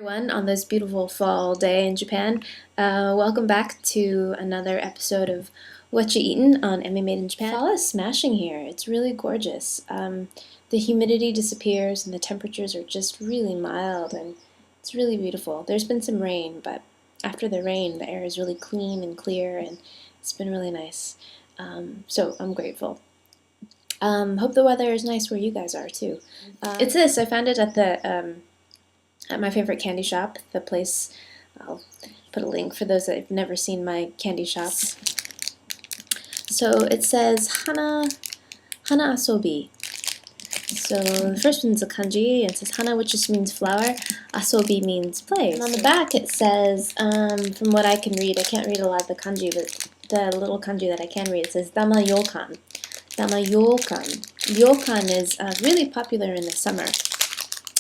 Everyone, on this beautiful fall day in Japan. Welcome back to another episode of Whatcha Eating on Emmymade in Japan. Fall is smashing here. It's really gorgeous. The humidity disappears and the temperatures are just really mild and it's really beautiful. There's been some rain, but after the rain, the air is really clean and clear and it's been really nice. So I'm grateful. Hope the weather is nice where you guys are too. It's this. I found it at the at my favorite candy shop, the place. I'll put a link for those that have never seen my candy shops. So it says Hana Asobi. So the first one's a kanji, and it says Hana, which just means flower. Asobi means play. And on the back it says, from what I can read, I can't read a lot of the kanji, but the little kanji that I can read, it says Tama Youkan. Tama Youkan. Yokan is really popular in the summer.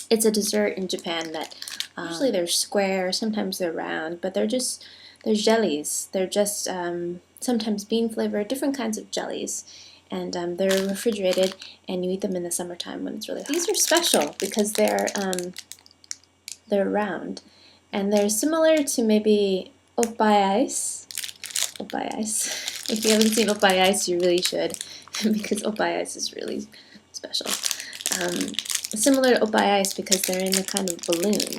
It's a dessert in Japan that usually they're square, sometimes they're round, but they're jellies. They're just sometimes bean flavored, different kinds of jellies, and they're refrigerated, and you eat them in the summertime when it's really hot. These are special because they're round, and they're similar to maybe oppai ice. Oppai ice. If you haven't seen oppai ice, you really should, because oppai ice is really special. Similar to oppai ice because they're in the kind of balloon.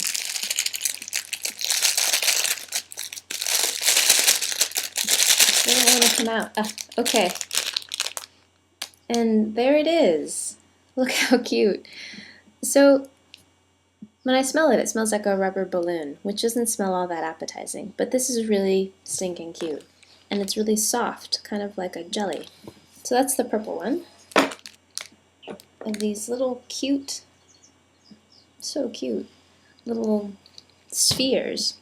They don't want to come out. Okay. And there it is. Look how cute. So when I smell it, it smells like a rubber balloon, which doesn't smell all that appetizing. But this is really stinking cute. And it's really soft, kind of like a jelly. So that's the purple one. Of these little cute, so cute, little spheres.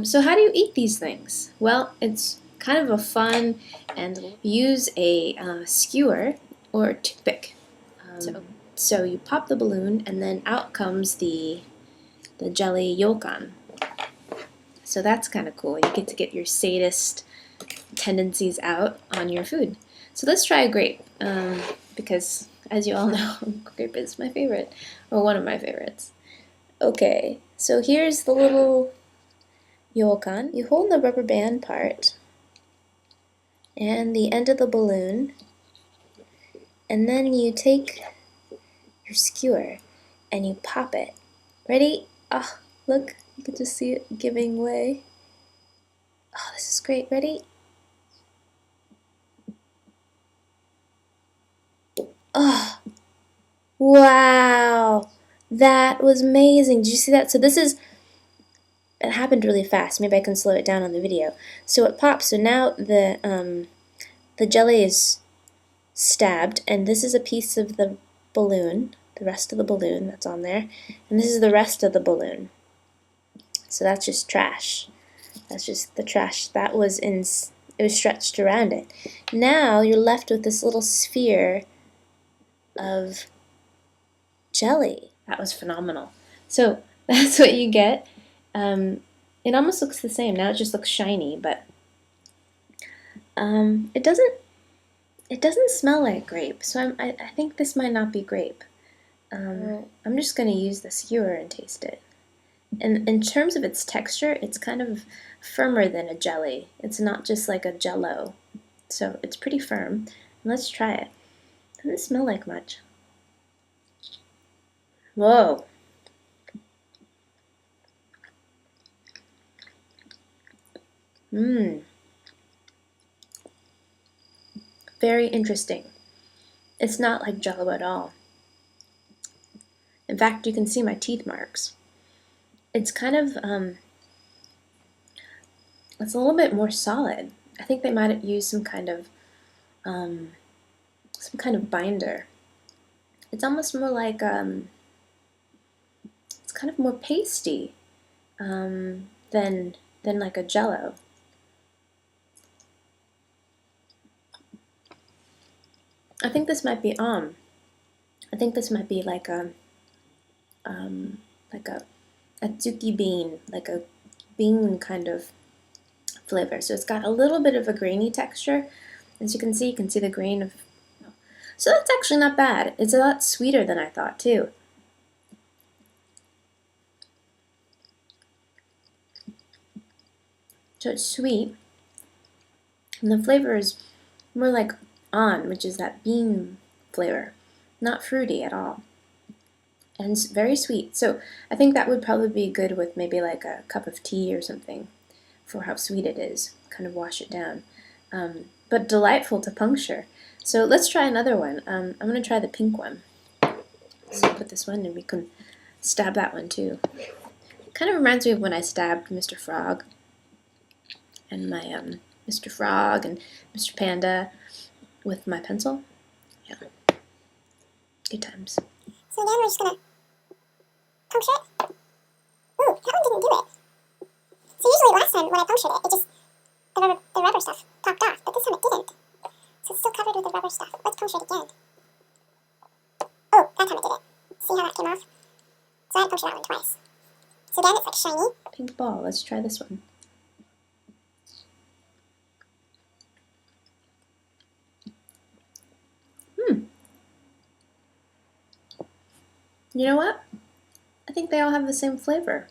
So how do you eat these things? Well, it's kind of a fun, and use a skewer or a toothpick. So you pop the balloon and then out comes the jelly yokan. So that's kind of cool. You get to get your sadist tendencies out on your food. So let's try a grape, because as you all know, grape is my favorite, or one of my favorites. Okay, so here's the little yokan. You hold the rubber band part and the end of the balloon, and then you take your skewer and you pop it. Ready? Oh, look, you can just see it giving way. Oh, this is great. Ready? Oh, wow, that was amazing. Did you see that? So it happened really fast. Maybe I can slow it down on the video. So it pops. So now the jelly is stabbed, and this is a piece of the balloon, the rest of the balloon that's on there, and this is the rest of the balloon. So that's just trash. That's just the trash that was it was stretched around it. Now you're left with this little sphere of jelly. That was phenomenal. So that's what you get. It almost looks the same. Now it just looks shiny, but it doesn't smell like grape. So I think this might not be grape. I'm just going to use the skewer and taste it. And in terms of its texture, it's kind of firmer than a jelly. It's not just like a jello. So it's pretty firm. Let's try it. Doesn't smell like much. Whoa. Very interesting. It's not like jello at all. In fact, you can see my teeth marks. It's kind of, it's a little bit more solid. I think they might have used some kind of binder. It's almost more like, it's kind of more pasty than like a jello. I think this might be I think this might be like a atsuki bean, like a bean kind of flavor. So it's got a little bit of a grainy texture. As you can see the grain of. So that's actually not bad. It's a lot sweeter than I thought too. So it's sweet, and the flavor is more like on, which is that bean flavor, not fruity at all. And it's very sweet. So I think that would probably be good with maybe like a cup of tea or something for how sweet it is. Kind of wash it down. But delightful to puncture. So let's try another one. I'm going to try the pink one. So put this one and we can stab that one too. Kind of reminds me of when I stabbed Mr. Frog and my Mr. Frog and Mr. Panda with my pencil. Yeah. Good times. So again, we're just gonna puncture it. Ooh, that one didn't do it. So usually last time when I punctured it, it just, the rubber stuff popped off, but this time it didn't. So it's still covered with the rubber stuff. Let's puncture it again. Oh, that time it did it. See how that came off? So I had to puncture that one twice. So again, it's like shiny. Pink ball. Let's try this one. You know what? I think they all have the same flavor.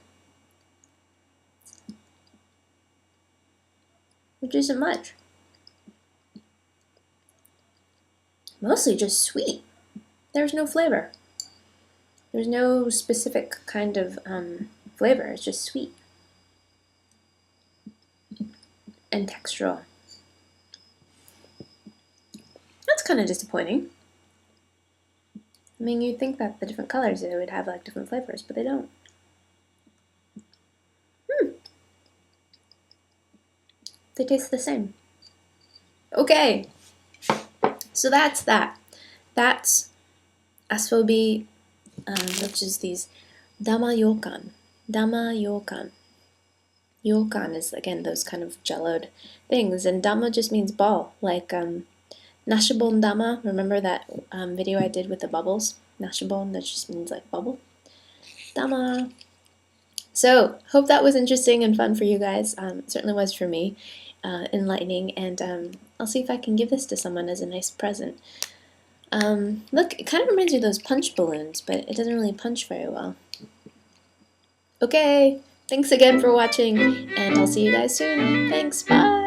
Which isn't much. Mostly just sweet. There's no flavor. There's no specific kind of flavor. It's just sweet. And textural. That's kind of disappointing. I mean, you'd think that the different colors, they would have like different flavors, but they don't. They taste the same. Okay, so that's that. That's asobi, which is these Tama Youkan. Tama Youkan. Youkan is, again, those kind of jelloed things, and Dama just means ball, like Nashibon Dama. Remember that video I did with the bubbles? Nashibon, that just means like bubble. Dama. So, hope that was interesting and fun for you guys. It certainly was for me. Enlightening, and I'll see if I can give this to someone as a nice present. Look, it kind of reminds me of those punch balloons, but it doesn't really punch very well. Okay, thanks again for watching, and I'll see you guys soon. Thanks, bye!